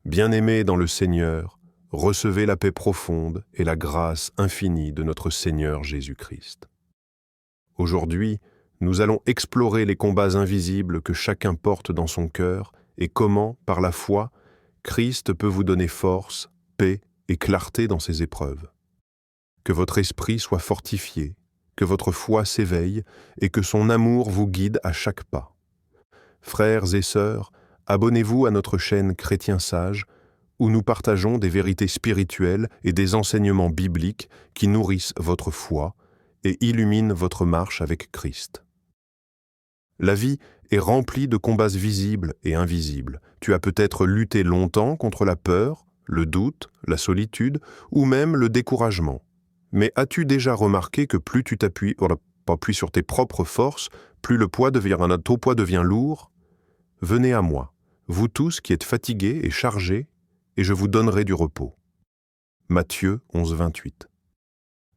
Bien-aimés dans le Seigneur, recevez la paix profonde et la grâce infinie de notre Seigneur Jésus-Christ. Aujourd'hui, nous allons explorer les combats invisibles que chacun porte dans son cœur et comment, par la foi, Christ peut vous donner force, paix et clarté dans ces épreuves. Que votre esprit soit fortifié, que votre foi s'éveille et que son amour vous guide à chaque pas. Frères et sœurs, abonnez-vous à notre chaîne Chrétien Sage, où nous partageons des vérités spirituelles et des enseignements bibliques qui nourrissent votre foi et illuminent votre marche avec Christ. La vie est remplie de combats visibles et invisibles. Tu as peut-être lutté longtemps contre la peur, le doute, la solitude ou même le découragement. Mais as-tu déjà remarqué que plus tu t'appuies sur tes propres forces, plus ton poids devient lourd? Venez à moi, vous tous qui êtes fatigués et chargés, et je vous donnerai du repos. Matthieu 11, 28.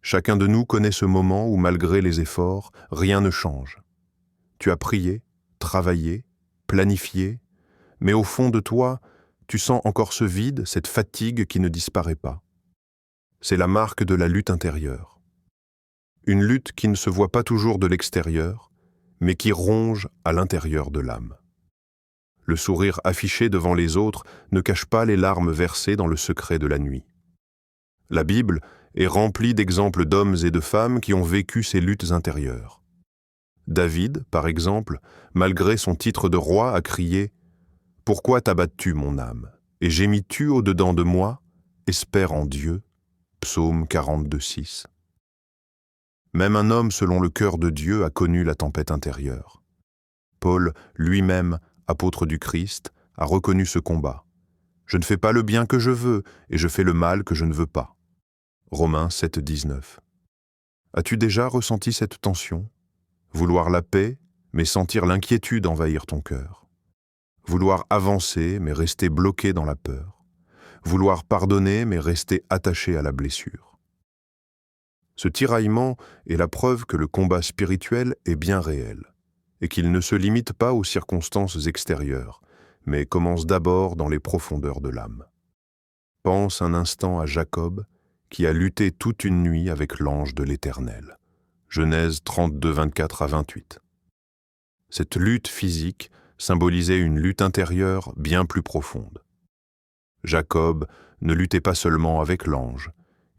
Chacun de nous connaît ce moment où, malgré les efforts, rien ne change. Tu as prié, travaillé, planifié, mais au fond de toi, tu sens encore ce vide, cette fatigue qui ne disparaît pas. C'est la marque de la lutte intérieure. Une lutte qui ne se voit pas toujours de l'extérieur, mais qui ronge à l'intérieur de l'âme. Le sourire affiché devant les autres ne cache pas les larmes versées dans le secret de la nuit. La Bible est remplie d'exemples d'hommes et de femmes qui ont vécu ces luttes intérieures. David, par exemple, malgré son titre de roi, a crié « Pourquoi t'abattes-tu, mon âme? Et gémis-tu au-dedans de moi? Espère en Dieu. » Psaume 42, 6. Même un homme selon le cœur de Dieu a connu la tempête intérieure. Paul, lui-même, apôtre du Christ, a reconnu ce combat. « Je ne fais pas le bien que je veux, et je fais le mal que je ne veux pas. » Romains 7, 19. As-tu déjà ressenti cette tension? Vouloir la paix, mais sentir l'inquiétude envahir ton cœur. Vouloir avancer, mais rester bloqué dans la peur. Vouloir pardonner, mais rester attaché à la blessure. Ce tiraillement est la preuve que le combat spirituel est bien réel, et qu'il ne se limite pas aux circonstances extérieures, mais commence d'abord dans les profondeurs de l'âme. Pense un instant à Jacob, qui a lutté toute une nuit avec l'ange de l'Éternel. Genèse 32, 24 à 28. Cette lutte physique symbolisait une lutte intérieure bien plus profonde. Jacob ne luttait pas seulement avec l'ange,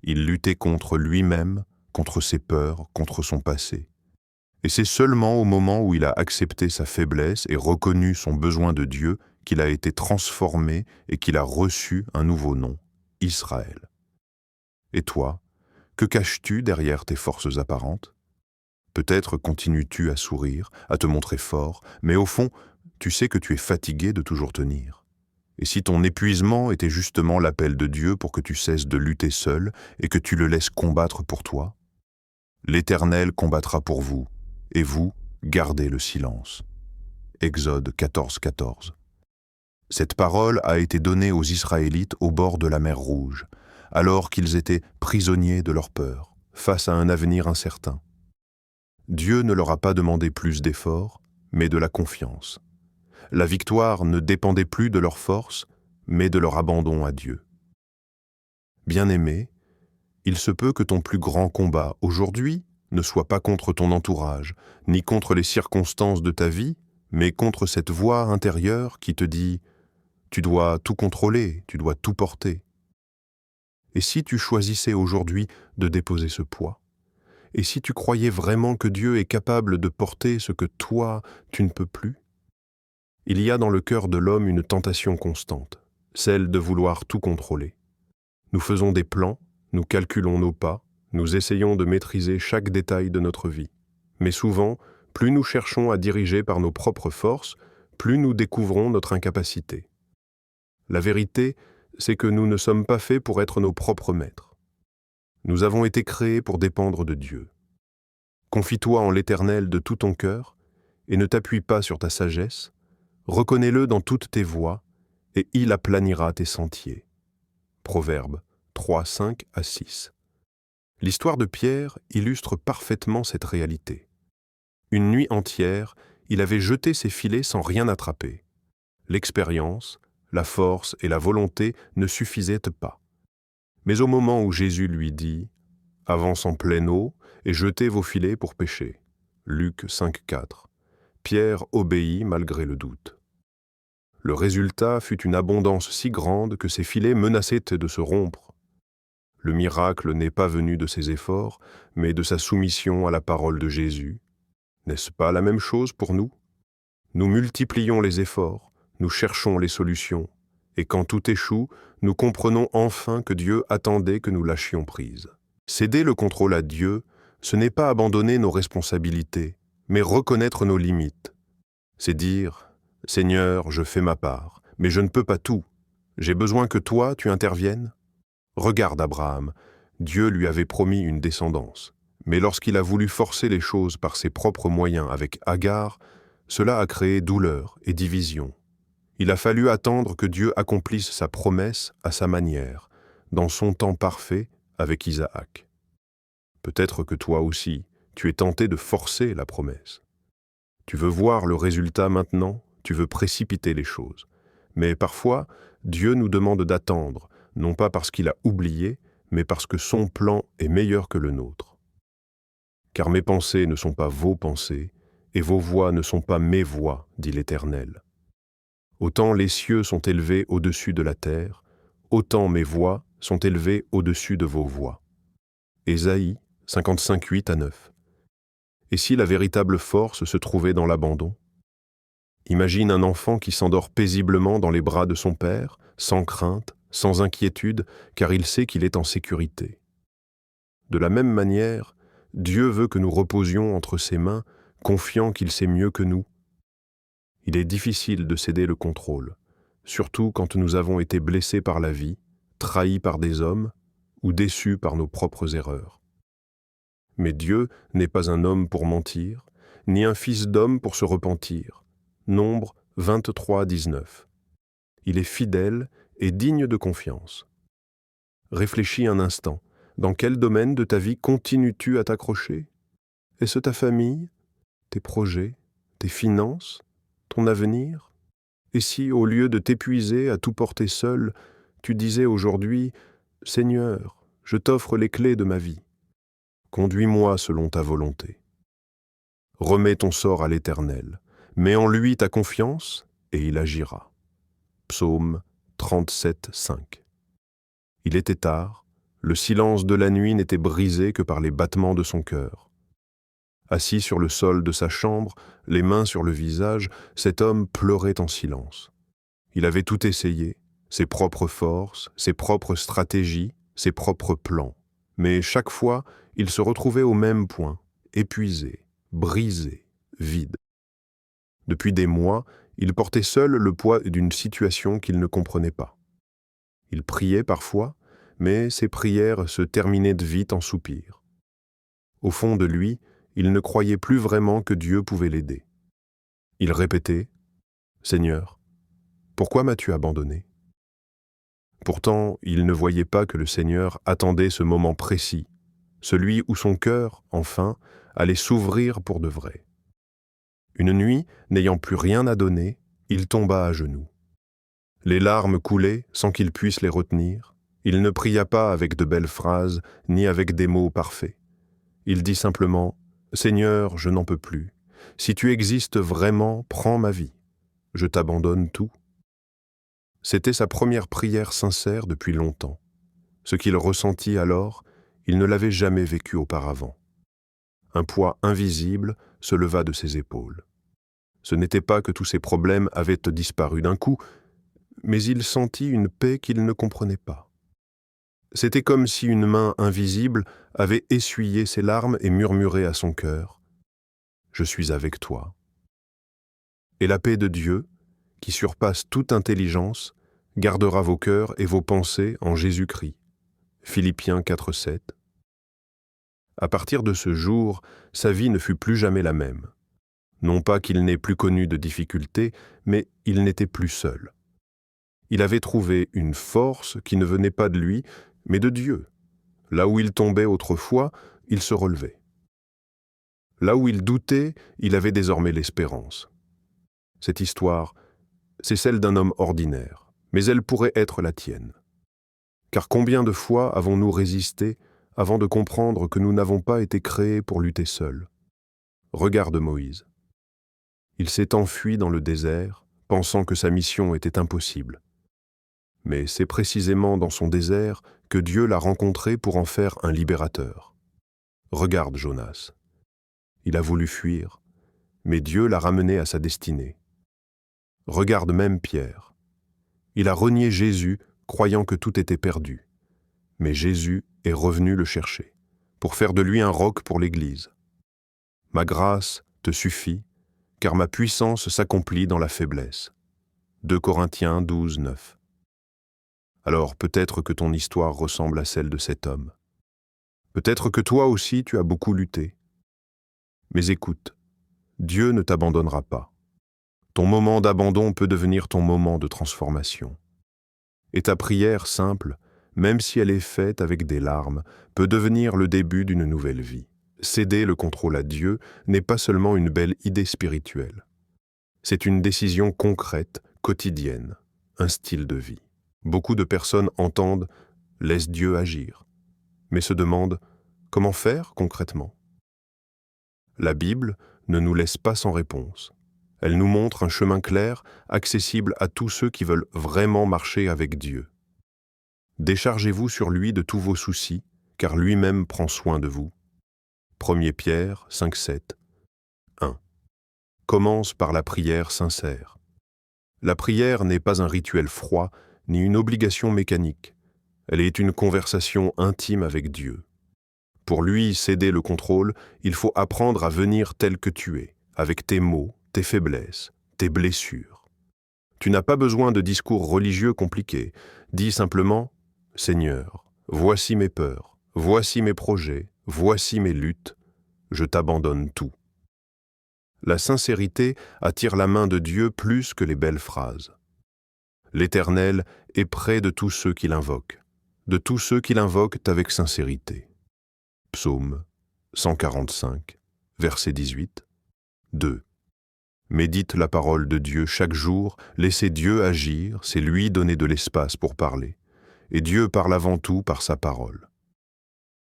il luttait contre lui-même, contre ses peurs, contre son passé. Et c'est seulement au moment où il a accepté sa faiblesse et reconnu son besoin de Dieu qu'il a été transformé et qu'il a reçu un nouveau nom, Israël. Et toi, que caches-tu derrière tes forces apparentes? Peut-être continues-tu à sourire, à te montrer fort, mais au fond, tu sais que tu es fatigué de toujours tenir. Et si ton épuisement était justement l'appel de Dieu pour que tu cesses de lutter seul et que tu le laisses combattre pour toi? L'Éternel combattra pour vous, et vous, gardez le silence. Exode 14, 14. Cette parole a été donnée aux Israélites au bord de la mer Rouge, alors qu'ils étaient prisonniers de leur peur, face à un avenir incertain. Dieu ne leur a pas demandé plus d'efforts, mais de la confiance. La victoire ne dépendait plus de leur force, mais de leur abandon à Dieu. Bien-aimé, il se peut que ton plus grand combat aujourd'hui ne soit pas contre ton entourage, ni contre les circonstances de ta vie, mais contre cette voix intérieure qui te dit « Tu dois tout contrôler, tu dois tout porter ». Et si tu choisissais aujourd'hui de déposer ce poids? Et si tu croyais vraiment que Dieu est capable de porter ce que toi, tu ne peux plus? Il y a dans le cœur de l'homme une tentation constante, celle de vouloir tout contrôler. Nous faisons des plans, nous calculons nos pas, nous essayons de maîtriser chaque détail de notre vie. Mais souvent, plus nous cherchons à diriger par nos propres forces, plus nous découvrons notre incapacité. La vérité, c'est que nous ne sommes pas faits pour être nos propres maîtres. Nous avons été créés pour dépendre de Dieu. Confie-toi en l'Éternel de tout ton cœur et ne t'appuie pas sur ta sagesse, reconnais-le dans toutes tes voies et il aplanira tes sentiers. Proverbe 3, 5 à 6. L'histoire de Pierre illustre parfaitement cette réalité. Une nuit entière, il avait jeté ses filets sans rien attraper. L'expérience, la force et la volonté ne suffisaient pas. Mais au moment où Jésus lui dit « Avance en pleine eau et jetez vos filets pour pêcher » Luc 5,4, Pierre obéit malgré le doute. Le résultat fut une abondance si grande que ses filets menaçaient de se rompre. Le miracle n'est pas venu de ses efforts, mais de sa soumission à la parole de Jésus. N'est-ce pas la même chose pour nous? Nous multiplions les efforts, nous cherchons les solutions, et quand tout échoue, nous comprenons enfin que Dieu attendait que nous lâchions prise. Céder le contrôle à Dieu, ce n'est pas abandonner nos responsabilités, mais reconnaître nos limites. C'est dire « Seigneur, je fais ma part, mais je ne peux pas tout. J'ai besoin que toi, tu interviennes. » Regarde Abraham, Dieu lui avait promis une descendance. Mais lorsqu'il a voulu forcer les choses par ses propres moyens avec Agar, cela a créé douleur et division. Il a fallu attendre que Dieu accomplisse sa promesse à sa manière, dans son temps parfait avec Isaac. Peut-être que toi aussi, tu es tenté de forcer la promesse. Tu veux voir le résultat maintenant, tu veux précipiter les choses. Mais parfois, Dieu nous demande d'attendre, non pas parce qu'il a oublié, mais parce que son plan est meilleur que le nôtre. Car mes pensées ne sont pas vos pensées, et vos voix ne sont pas mes voix, dit l'Éternel. Autant les cieux sont élevés au-dessus de la terre, autant mes voix sont élevées au-dessus de vos voix. Ésaïe 55, 8-9. Et si la véritable force se trouvait dans l'abandon? Imagine un enfant qui s'endort paisiblement dans les bras de son père, sans crainte, sans inquiétude, car il sait qu'il est en sécurité. De la même manière, Dieu veut que nous reposions entre ses mains, confiant qu'il sait mieux que nous. Il est difficile de céder le contrôle, surtout quand nous avons été blessés par la vie, trahis par des hommes ou déçus par nos propres erreurs. Mais Dieu n'est pas un homme pour mentir, ni un fils d'homme pour se repentir. Nombre 23, 19. Il est fidèle et digne de confiance. Réfléchis un instant. Dans quel domaine de ta vie continues-tu à t'accrocher? Est-ce ta famille, tes projets, tes finances, ton avenir? Et si, au lieu de t'épuiser à tout porter seul, tu disais aujourd'hui « Seigneur, je t'offre les clés de ma vie. Conduis-moi selon ta volonté. » Remets ton sort à l'Éternel. Mets en lui ta confiance et il agira. Psaume 37, 5. Il était tard, le silence de la nuit n'était brisé que par les battements de son cœur. Assis sur le sol de sa chambre, les mains sur le visage, cet homme pleurait en silence. Il avait tout essayé, ses propres forces, ses propres stratégies, ses propres plans. Mais chaque fois, il se retrouvait au même point, épuisé, brisé, vide. Depuis des mois, il portait seul le poids d'une situation qu'il ne comprenait pas. Il priait parfois, mais ses prières se terminaient vite en soupirs. Au fond de lui, il ne croyait plus vraiment que Dieu pouvait l'aider. Il répétait « Seigneur, pourquoi m'as-tu abandonné ?» Pourtant, il ne voyait pas que le Seigneur attendait ce moment précis, celui où son cœur, enfin, allait s'ouvrir pour de vrai. Une nuit, n'ayant plus rien à donner, il tomba à genoux. Les larmes coulaient sans qu'il puisse les retenir. Il ne pria pas avec de belles phrases, ni avec des mots parfaits. Il dit simplement « Seigneur, je n'en peux plus. Si tu existes vraiment, prends ma vie. Je t'abandonne tout. » C'était sa première prière sincère depuis longtemps. Ce qu'il ressentit alors, il ne l'avait jamais vécu auparavant. Un poids invisible se leva de ses épaules. Ce n'était pas que tous ses problèmes avaient disparu d'un coup, mais il sentit une paix qu'il ne comprenait pas. C'était comme si une main invisible avait essuyé ses larmes et murmuré à son cœur « Je suis avec toi ». Et la paix de Dieu, qui surpasse toute intelligence, gardera vos cœurs et vos pensées en Jésus-Christ. Philippiens 4, 7. À partir de ce jour, sa vie ne fut plus jamais la même. Non pas qu'il n'ait plus connu de difficultés, mais il n'était plus seul. Il avait trouvé une force qui ne venait pas de lui, mais de Dieu. Là où il tombait autrefois, il se relevait. Là où il doutait, il avait désormais l'espérance. Cette histoire, c'est celle d'un homme ordinaire, mais elle pourrait être la tienne. Car combien de fois avons-nous résisté avant de comprendre que nous n'avons pas été créés pour lutter seuls? Regarde Moïse. Il s'est enfui dans le désert, pensant que sa mission était impossible. Mais c'est précisément dans son désert que Dieu l'a rencontré pour en faire un libérateur. Regarde Jonas. Il a voulu fuir, mais Dieu l'a ramené à sa destinée. Regarde même Pierre. Il a renié Jésus, croyant que tout était perdu. Mais Jésus est revenu le chercher, pour faire de lui un roc pour l'Église. Ma grâce te suffit, car ma puissance s'accomplit dans la faiblesse. 2 Corinthiens 12, 9. Alors peut-être que ton histoire ressemble à celle de cet homme. Peut-être que toi aussi tu as beaucoup lutté. Mais écoute, Dieu ne t'abandonnera pas. Ton moment d'abandon peut devenir ton moment de transformation. Et ta prière simple, même si elle est faite avec des larmes, peut devenir le début d'une nouvelle vie. Céder le contrôle à Dieu n'est pas seulement une belle idée spirituelle. C'est une décision concrète, quotidienne, un style de vie. Beaucoup de personnes entendent « laisse Dieu agir », mais se demandent « comment faire concrètement ?» La Bible ne nous laisse pas sans réponse. Elle nous montre un chemin clair, accessible à tous ceux qui veulent vraiment marcher avec Dieu. Déchargez-vous sur lui de tous vos soucis, car lui-même prend soin de vous. 1 Pierre 5, 7. 1. Commence par la prière sincère. La prière n'est pas un rituel froid, ni une obligation mécanique. Elle est une conversation intime avec Dieu. Pour lui céder le contrôle, il faut apprendre à venir tel que tu es, avec tes maux, tes faiblesses, tes blessures. Tu n'as pas besoin de discours religieux compliqués. Dis simplement « Seigneur, voici mes peurs, voici mes projets, voici mes luttes, je t'abandonne tout. » La sincérité attire la main de Dieu plus que les belles phrases. L'Éternel est près de tous ceux qui l'invoquent, avec sincérité. Psaume 145, verset 18. 2. Médite la parole de Dieu chaque jour, laissez Dieu agir, c'est lui donner de l'espace pour parler. Et Dieu parle avant tout par sa parole.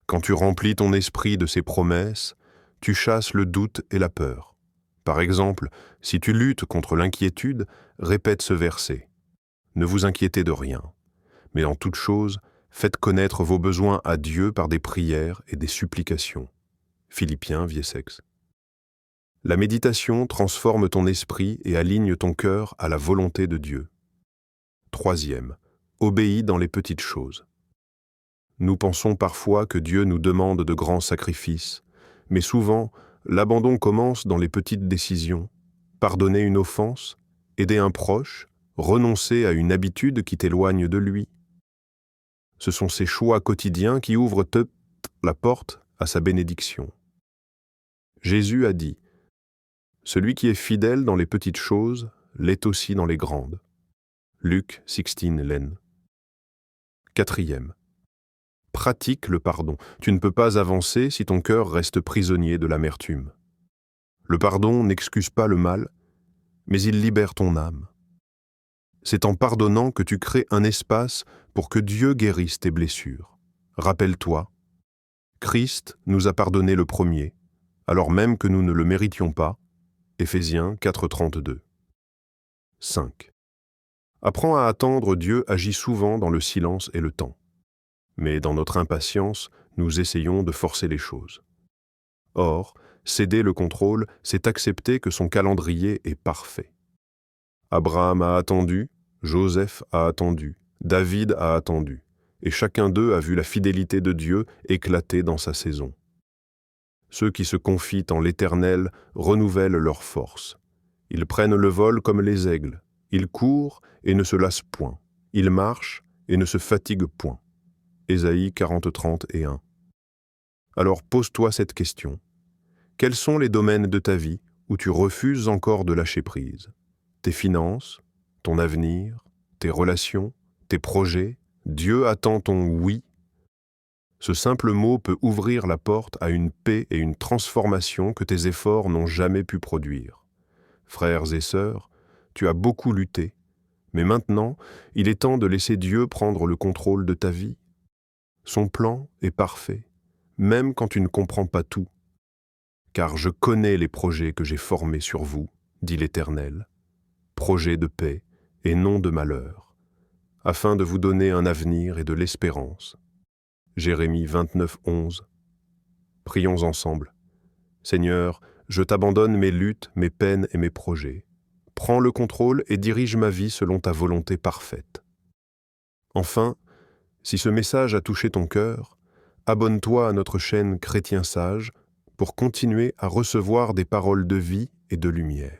Quand tu remplis ton esprit de ses promesses, tu chasses le doute et la peur. Par exemple, si tu luttes contre l'inquiétude, répète ce verset. Ne vous inquiétez de rien, mais en toute chose, faites connaître vos besoins à Dieu par des prières et des supplications. Philippiens, Viessex. La méditation transforme ton esprit et aligne ton cœur à la volonté de Dieu. 3. Obéis dans les petites choses. Nous pensons parfois que Dieu nous demande de grands sacrifices, mais souvent, l'abandon commence dans les petites décisions. Pardonner une offense, aider un proche, renoncer à une habitude qui t'éloigne de lui. Ce sont ces choix quotidiens qui ouvrent la porte à sa bénédiction. Jésus a dit « Celui qui est fidèle dans les petites choses l'est aussi dans les grandes. » Luc 16, Len. 4. Pratique le pardon. Tu ne peux pas avancer si ton cœur reste prisonnier de l'amertume. Le pardon n'excuse pas le mal, mais il libère ton âme. C'est en pardonnant que tu crées un espace pour que Dieu guérisse tes blessures. Rappelle-toi, Christ nous a pardonné le premier, alors même que nous ne le méritions pas. Éphésiens 4,32. 5. Apprends à attendre. Dieu agit souvent dans le silence et le temps. Mais dans notre impatience, nous essayons de forcer les choses. Or, céder le contrôle, c'est accepter que son calendrier est parfait. Abraham a attendu, Joseph a attendu, David a attendu, et chacun d'eux a vu la fidélité de Dieu éclater dans sa saison. Ceux qui se confient en l'Éternel renouvellent leurs forces. Ils prennent le vol comme les aigles, ils courent et ne se lassent point, ils marchent et ne se fatiguent point. Ésaïe 40, 30 et 1. Alors pose-toi cette question. Quels sont les domaines de ta vie où tu refuses encore de lâcher prise? Tes finances, ton avenir, tes relations, tes projets, Dieu attend ton oui. Ce simple mot peut ouvrir la porte à une paix et une transformation que tes efforts n'ont jamais pu produire. Frères et sœurs, tu as beaucoup lutté, Mais maintenant, il est temps de laisser Dieu prendre le contrôle de ta vie. Son plan est parfait, même quand tu ne comprends pas tout. Car je connais les projets que j'ai formés sur vous, dit l'Éternel, projets de paix et non de malheur, afin de vous donner un avenir et de l'espérance. Jérémie 29, 11. Prions ensemble. Seigneur, je t'abandonne mes luttes, mes peines et mes projets. Prends le contrôle et dirige ma vie selon ta volonté parfaite. Enfin, si ce message a touché ton cœur, abonne-toi à notre chaîne Chrétien Sage pour continuer à recevoir des paroles de vie et de lumière.